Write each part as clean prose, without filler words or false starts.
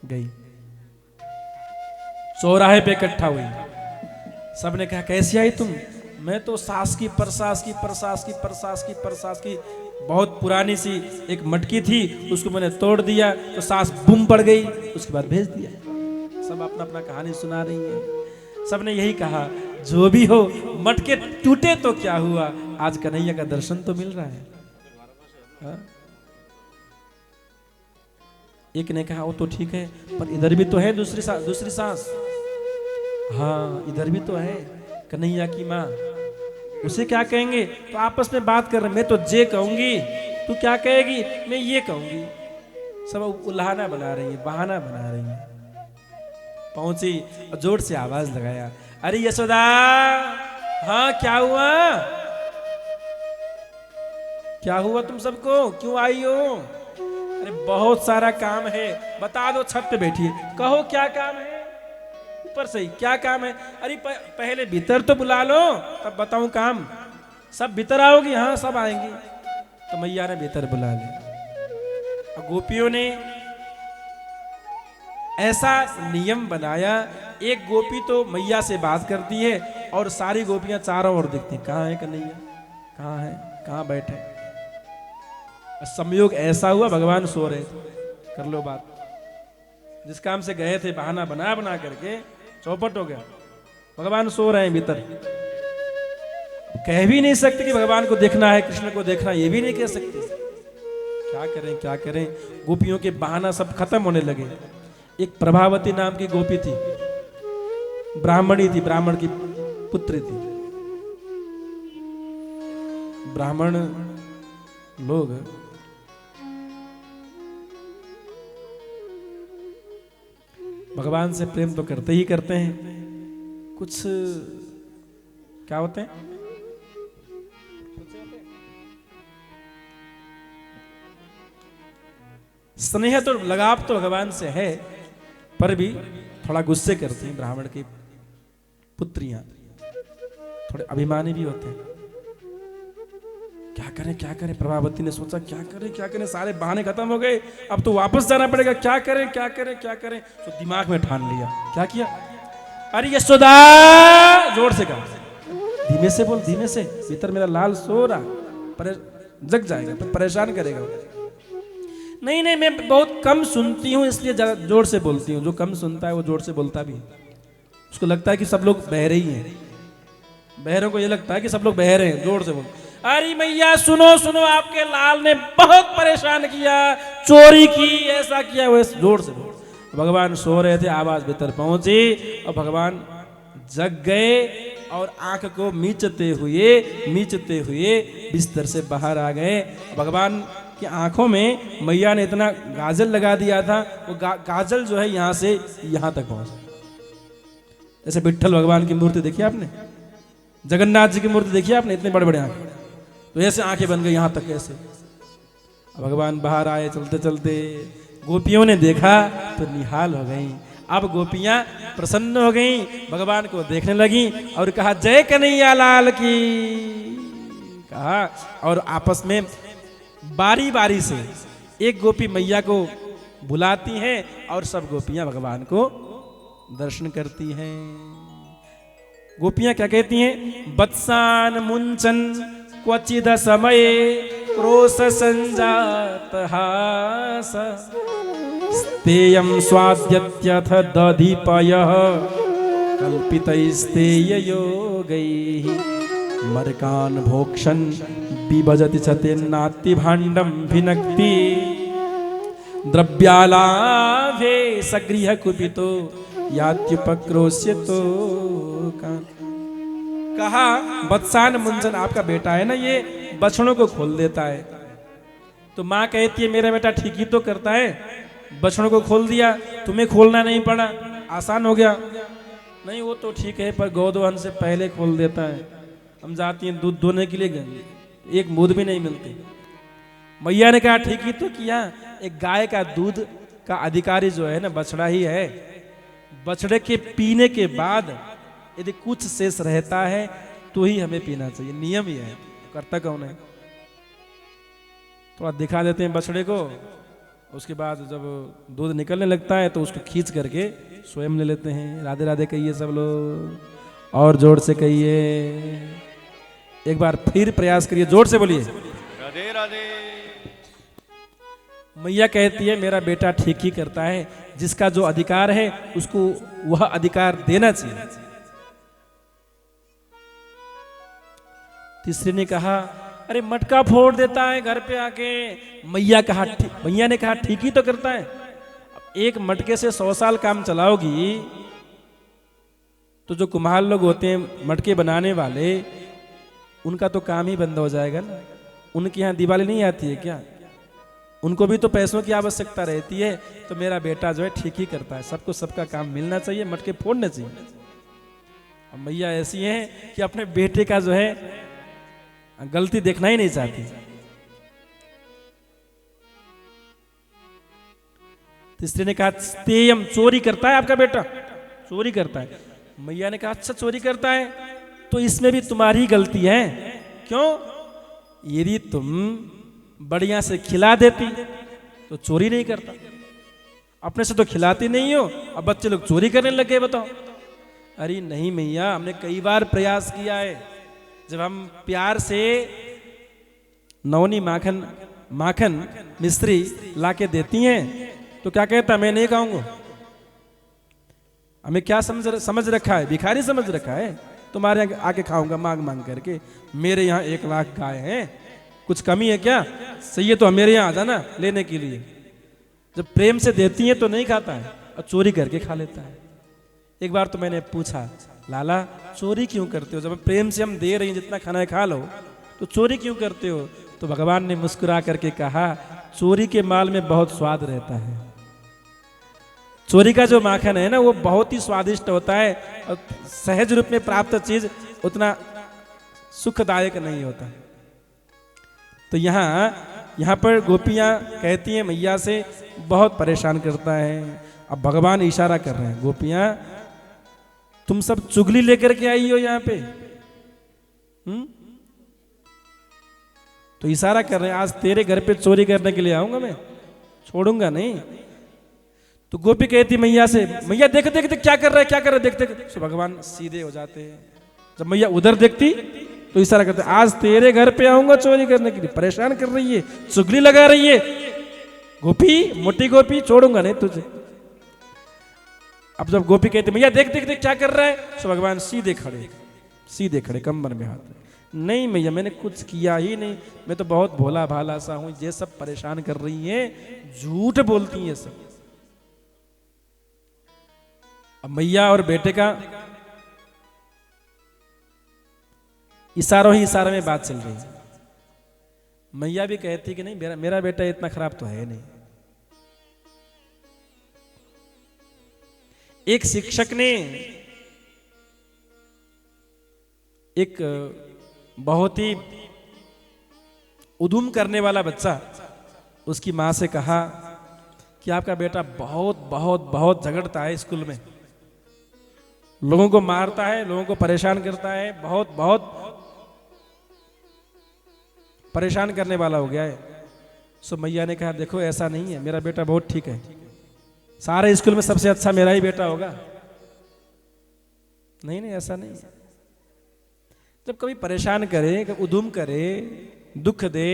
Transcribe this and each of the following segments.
गई, चौराहे पे इकट्ठा हुई। सबने कहा कैसी आई तुम? मैं तो सास की परसास की परसास की परसास की परसास की बहुत पुरानी सी एक मटकी थी, उसको मैंने तोड़ दिया तो सास बुम पड़ गई, उसके बाद भेज दिया। सब अपना अपना कहानी सुना रही है। सबने यही कहा जो भी हो मटके टूटे तो क्या हुआ, आज कन्हैया का दर्शन तो मिल रहा है। हा? एक ने कहा वो तो ठीक है, पर इधर भी तो है दूसरी सांस। हाँ इधर भी तो है कन्हैया की माँ, उसे क्या कहेंगे? तो आपस में बात कर रहे, मैं तो जे कहूंगी, तू क्या कहेगी? मैं ये कहूंगी। सब उल्हाना बना रही है, बहाना बना रही है। पहुंची और जोर से आवाज लगाया, अरे यशोदा, हाँ क्या हुआ? क्या हुआ तुम सबको, क्यों आई हो? अरे बहुत सारा काम है, बता दो, छत पे बैठिए, कहो क्या काम है? ऊपर से ही क्या काम है? अरे पहले भीतर तो बुला लो तब बताऊं काम। सब भीतर आओगी? हाँ सब आएंगी। तो मैया ने भीतर बुला लिया। और गोपियों ने ऐसा नियम बनाया, एक गोपी तो मैया से बात करती है और सारी गोपियां चारों ओर दिखती, कहाँ है कन्हैया, कहाँ है, कहाँ बैठे। संयोग ऐसा हुआ भगवान सो रहे थे, कर लो बात। जिस काम से गए थे बहाना बना बना करके चौपट हो गया, भगवान सो रहे हैं भीतर। कह भी नहीं सकते कि भगवान को देखना है, कृष्ण को देखना, ये भी नहीं कह सकते। क्या करें क्या करें, गोपियों के बहाना सब खत्म होने लगे। एक प्रभावती नाम की गोपी थी, ब्राह्मणी थी, ब्राह्मण की पुत्री थी। ब्राह्मण लोग भगवान से प्रेम तो करते ही करते हैं, कुछ क्या होते हैं, स्नेह तो लगाव तो भगवान से है, पर भी थोड़ा गुस्से करती हैं। ब्राह्मण की पुत्रियां थोड़े अभिमानी भी होते हैं। क्या करें क्या करें, प्रभावती ने सोचा क्या करें क्या करें, सारे बहाने खत्म हो गए, अब तो वापस जाना पड़ेगा, क्या करें क्या करें क्या करें। तो दिमाग में ठान लिया, क्या किया, अरे यशोदा, जोर से कहा, धीमे से बोल, धीमे से, भीतर मेरा लाल सो रहा, पर जग जाएगा, पर परेशान करेगा। नहीं नहीं, मैं बहुत कम सुनती हूँ इसलिए जोर से बोलती हूँ। जो कम सुनता है वो जोर से बोलता भी है। उसको लगता है कि सब लोग बहरे ही हैं, बहरों को ये लगता है कि सब लोग बहरे हैं, जोर से बोल, अरे मैया सुनो सुनो, आपके लाल ने बहुत परेशान किया, चोरी की, ऐसा किया वैसा, जोर से बोल। भगवान सो रहे थे, आवाज भीतर पहुंची और भगवान जग गए और आंख को मीचते हुए बिस्तर से बाहर आ गए। भगवान की आंखों में मैया ने इतना गाजल लगा दिया था, वो गाजल जो है यहां से यहां तक पहुंचा। जैसे विट्ठल भगवान की मूर्ति देखी आपने, जगन्नाथ जी की मूर्ति देखी आपने, इतने बड़े बड़े आंखें, तो ऐसे आंखें बन गई यहां तक ऐसे। भगवान बाहर आए चलते चलते, गोपियों ने देखा तो निहाल हो गई। अब गोपियां प्रसन्न हो गई, भगवान को देखने लगी और कहा जय कन्हैया लाल की, कहा। और आपस में बारी बारी से एक गोपी मैया को बुलाती है और सब गोपियां भगवान को दर्शन करती हैं। गोपियां क्या कहती हैं, बत्सान मुंचन क्वचिद समय क्रोश संजात हास, स्तेयं स्वाद्यत्यथ दधिपयः कल्पितैस्तेय योगैः, मर्कान् भोक्षन् बिभजति सतेन्नाति भाण्डं भिनक्ति, द्रव्यालाभे सगृह कुपितो यात्युपक्रोश्यतो। कहा बत्सान मुंजन आपका बेटा है ना, ये बछड़ों को खोल देता है। तो माँ कहती है मेरा बेटा ठीक ही तो करता है, बछड़ों को खोल दिया, तुम्हें खोलना नहीं पड़ा, आसान हो गया। नहीं वो तो ठीक है, पर गोदोहन से पहले खोल देता है। हम जाती हैं दूध दोने के लिए, एक मूद भी नहीं मिलती। मैया ने कहा ठीक ही तो किया, एक गाय का दूध का अधिकारी जो है ना बछड़ा ही है। बछड़े के पीने के बाद यदि कुछ शेष रहता है तो ही हमें पीना चाहिए, नियम ही है। करता कौन है? थोड़ा दिखा देते हैं बछड़े को, उसके बाद जब दूध निकलने लगता है तो उसको खींच करके स्वयं ले लेते हैं। राधे राधे कहिए सब लोग, और जोर से कहिए, एक बार फिर प्रयास करिए, जोर से बोलिए राधे राधे। मैया कहती है मेरा बेटा ठीक ही करता है, जिसका जो अधिकार है उसको वह अधिकार देना चाहिए। तीसरे ने कहा अरे मटका फोड़ देता है घर पे आके। मैया ने कहा ठीक ही तो करता है। एक मटके से 100 साल काम चलाओगी तो जो कुम्हार लोग होते हैं मटके बनाने वाले, उनका तो काम ही बंद हो जाएगा ना। उनके यहाँ दिवाली नहीं आती है क्या? उनको भी तो पैसों की आवश्यकता रहती है। तो मेरा बेटा जो है ठीक ही करता है, सबको सबका काम मिलना चाहिए, मटके फोड़ने चाहिए। अब मैया ऐसी है कि अपने बेटे का जो है गलती देखना ही नहीं चाहती। तीसरे ने कहा तेयम, चोरी करता है आपका बेटा, चोरी करता है। मैया ने कहा अच्छा चोरी करता है तो इसमें भी तुम्हारी गलती है। क्यों? यदि तुम बढ़िया से खिला देती तो चोरी नहीं करता। अपने से तो खिलाती नहीं हो, अब बच्चे लोग चोरी करने लगे, बताओ। अरे नहीं मैया, हमने कई बार प्रयास किया है। जब हम प्यार से नवनी माखन मिस्त्री लाके देती हैं तो क्या कहता, मैं नहीं खाऊंगा। हमें क्या समझ रखा है? भिखारी समझ रखा है। तुम्हारे यहाँ आके खाऊंगा मांग मांग करके। मेरे यहाँ 1 लाख गाय हैं, कुछ कमी है क्या? सही है तो मेरे यहाँ आ जाना लेने के लिए। जब प्रेम से देती हैं तो नहीं खाता है और चोरी करके खा लेता है। एक बार तो मैंने पूछा, लाला चोरी क्यों करते हो? जब प्रेम से हम दे रही हैं जितना खाना है खा लो, तो चोरी क्यों करते हो? तो भगवान ने मुस्कुरा करके कहा, चोरी के माल में बहुत स्वाद रहता है। चोरी का जो माखन है ना वो बहुत ही स्वादिष्ट होता है और सहज रूप में प्राप्त चीज उतना सुखदायक नहीं होता। तो यहाँ पर गोपियां कहती हैं मैया से बहुत परेशान करता है। अब भगवान इशारा कर रहे हैं, गोपियां तुम सब चुगली लेकर के आई हो यहाँ पे। तो इशारा कर रहे हैं आज तेरे घर पे चोरी करने के लिए आऊंगा, मैं छोड़ूंगा नहीं। तो गोपी कहती मैया से, मैया देख देख देख क्या कर रहा है, क्या कर रहा है, देख देख। तो भगवान सीधे हो जाते हैं। जब मैया उधर देखती तो इशारा करते, आज तेरे घर पे आऊंगा चोरी करने के लिए। परेशान कर रही है, चुगली लगा रही है। गोपी, मोटी गोपी, छोड़ूंगा नहीं तुझे। अब जब गोपी कहती मैया देख देख देख क्या कर रहा है, तो भगवान सीधे खड़े कमर में हाथ। नहीं मैया मैंने कुछ किया ही नहीं, मैं तो बहुत भोला भाला सा हूं। ये सब परेशान कर रही हैं, झूठ बोलती हैं सब। अब मैया और बेटे का इशारों ही इशारों में बात चल रही है। मैया भी कहती कि नहीं मेरा बेटा इतना खराब तो है नहीं। एक शिक्षक ने एक बहुत ही उद्यम करने वाला बच्चा उसकी मां से कहा कि आपका बेटा बहुत बहुत बहुत झगड़ता है स्कूल में, लोगों को मारता है, लोगों को परेशान करता है, बहुत बहुत परेशान करने वाला हो गया है। सो मैया ने कहा देखो ऐसा नहीं है, मेरा बेटा बहुत ठीक है, सारे स्कूल में सबसे अच्छा मेरा ही बेटा होगा। नहीं नहीं ऐसा नहीं है। जब कभी परेशान करे, कभी उद्यम करे, दुख दे,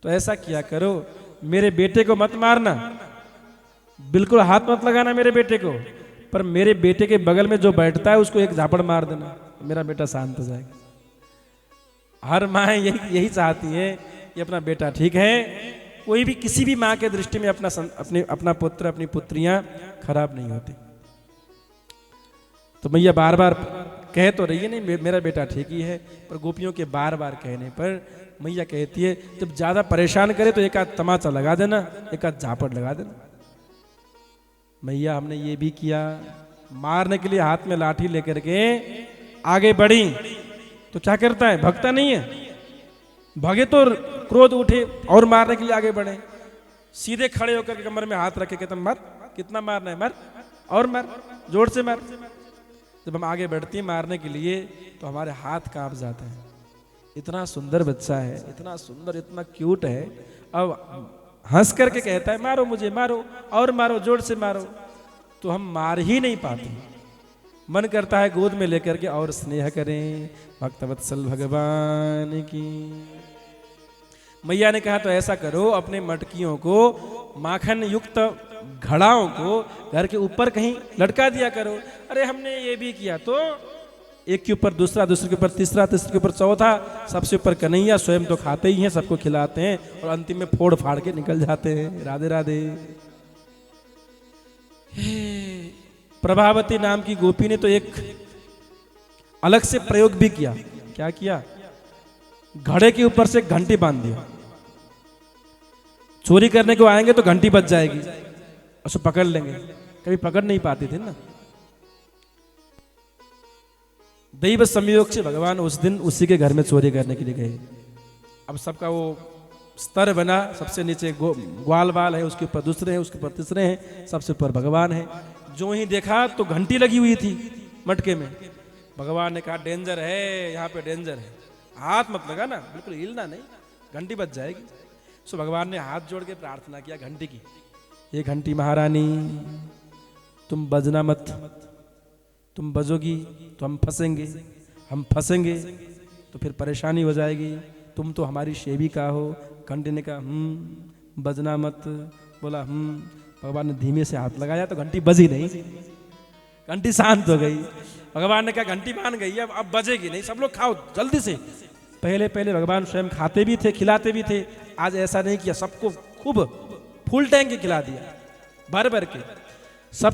तो ऐसा किया करो, मेरे बेटे को मत मारना, बिल्कुल हाथ मत लगाना मेरे बेटे को, पर मेरे बेटे के बगल में जो बैठता है उसको एक झापड़ मार देना, मेरा बेटा शांत हो जाएगा। हर माँ यही चाहती है कि अपना बेटा ठीक है। कोई भी किसी भी माँ के दृष्टि में अपना पुत्र अपनी पुत्रियां खराब नहीं होती। तो मैया बार बार कह तो रही है नहीं मेरा बेटा ठीक ही है, पर गोपियों के बार बार कहने पर मैया कहती है जब ज्यादा परेशान करे तो एक आध तमाचा लगा देना, एक आध झापड़ लगा देना। मैया हमने ये भी किया, मारने के लिए हाथ में लाठी लेकर के आगे बढ़ी तो क्या करता है, भगता नहीं है, भागे तो क्रोध उठे और मारने के लिए आगे बढ़े। सीधे खड़े होकर के कमर में हाथ रखे कहता मार, कितना मारना है मार, और मार, जोर से मार। जब हम आगे बढ़ते हैं मारने के लिए तो हमारे हाथ कांप जाते हैं। इतना सुंदर बच्चा है, इतना सुंदर, इतना क्यूट है। अब हंस करके कहता है मारो मुझे, मारो और मारो, जोर से मारो। तो हम मार ही नहीं पाते, मन करता है गोद में लेकर के और स्नेह करें। भक्तवत्सल भगवान की। मैया ने कहा तो ऐसा करो, अपने मटकियों को, माखन युक्त घड़ाओं को घर के ऊपर कहीं लटका दिया करो। अरे हमने ये भी किया। तो एक के ऊपर दूसरा, दूसरे के ऊपर तीसरा, तीसरे के ऊपर चौथा, सबसे ऊपर कन्हैया। स्वयं तो खाते ही हैं, सबको खिलाते हैं और अंतिम में फोड़ फाड़ के निकल जाते हैं। राधे राधे। प्रभावती नाम की गोपी ने तो एक अलग से प्रयोग भी किया। क्या किया? घड़े के ऊपर से घंटी बांध दिया। चोरी करने को आएंगे तो घंटी बज जाएगी, उसको पकड़ लेंगे। कभी पकड़ नहीं पाते थे ना। दैव संयोग से भगवान उस दिन उसी के घर में चोरी करने के लिए गए। अब सबका वो स्तर बना, सबसे नीचे ग्वाल बाल है, उसके ऊपर दूसरे हैं, उसके ऊपर तीसरे हैं, सबसे ऊपर भगवान है। जो ही देखा तो घंटी लगी हुई थी मटके में। भगवान ने कहा डेंजर है, यहाँ पे डेंजर है, हाथ मत लगा ना, बिल्कुल हिलना नहीं, घंटी बज जाएगी। सो भगवान ने हाथ जोड़ के प्रार्थना किया घंटी की, ये घंटी महारानी तुम बजना मत, तुम बजोगी तो हम फंसेंगे, हम फंसेंगे तो फिर परेशानी हो जाएगी, तुम तो हमारी सेविका हो। घंटी ने कहा बजना मत। बोला भगवान ने धीमे से हाथ लगाया तो घंटी बजी नहीं, घंटी शांत हो गई। भगवान ने कहा घंटी मान गई, अब बजेगी नहीं, सब लोग खाओ जल्दी से। पहले पहले भगवान स्वयं खाते भी थे, खिलाते भी थे। आज ऐसा नहीं किया, सबको खूब फुल टैंक खिला दिया, भर भर के। सबके